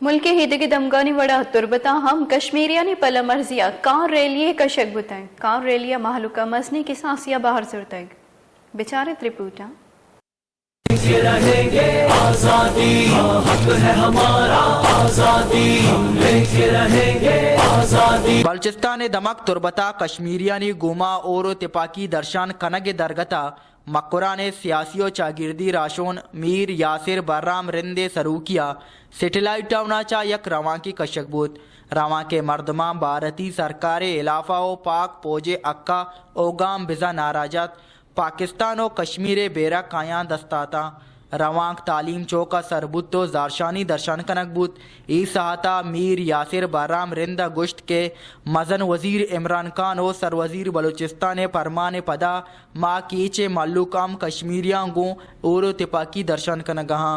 मुल्की हिदगी दमगानी वड़ा तुरबता हम कश्मीरियानी पला मर्जिया कान रेलिये कशक बुताएं कान रेलिया महलुका मसनी की सांसिया बाहर सुरताएं बेचारे त्रिपुटा रहेंगे आजादी हक है हमारा आजादी हम लेके रहेंगे आजादी बलूचिस्तान दमक तुरबता कश्मीरियानी गुमा और तिपाकी दर्शान कनगे दरगता मक्कुरान सियासी चागिर्दी राशोन मीर यासिर बर्राम रिंदे सरूकिया सेटेलाइट टाउनाचा यक रवां की कशकबूत रवां के मर्दमा भारती सरकार इलाफा पाक पोजे अक्का ओगाम बिजा नाराजत पाकिस्तान और कश्मीर बेरा काया दस्ताता रवांक तालीम चौका सरबुतो जारशानी दर्शन कनकबूत ई सहाता मीर यासिर बर्राम रिंदा गुश्त के मजन वजीर इमरान खान और सरवजीर बलूचिस्तान परमान पदा माँ कीचे मल्लुकाम कश्मीरियाँ गो और तिपाकी दर्शन कनगहा।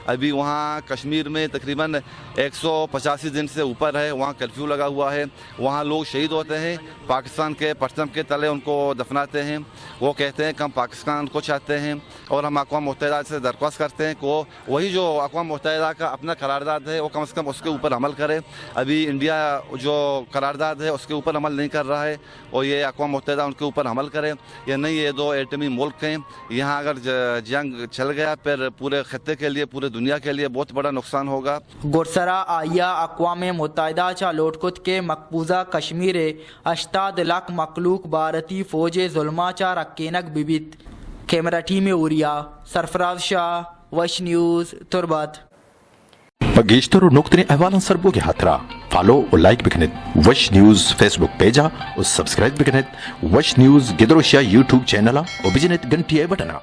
अभी वहाँ कश्मीर में तकरीबन 185 दिन से ऊपर है, वहाँ कर्फ्यू लगा हुआ है। वहाँ लोग शहीद होते हैं, पाकिस्तान के परचम के तले उनको दफनाते हैं। वो कहते हैं कि हम पाकिस्तान को चाहते हैं और हम अक़वाम मुत्तहिदा से दरख्वास्त करते हैं कि वही जो अक़वाम मुत्तहिदा का अपना करारदाद है वो कम से कम उसके ऊपर अमल करे। अभी इंडिया जो करारदाद है उसके ऊपर अमल नहीं कर रहा है और ये अक़वाम मुत्तहिदा उनके ऊपर अमल करे। या नहीं, ये दो एटमी मुल्क हैं, यहाँ अगर जंग चल गया फिर पूरे खत्ते के लिए पूरे दुनिया के लिए बहुत बड़ा नुकसान होगा। गुरसरा आया अक़वाम मुत्तहिदा चा लोटकुत के मकबूजा कश्मीर 80 लाख मखलूक भारती फौजे जुल्मा चा रक्केनक बिबित। कैमरा टीम उरिया सरफराज शाह वश न्यूज़ तुरबत बगेश्तर नुक्तने अहवालन सरबोगे हाथरा फॉलो और लाइक बिकनेत वश न्यूज़ फेसबुक पेजा और subscribe बिकनेत Vash news गिदरोशिया YouTube channel और बिजनेत घंटी बटना।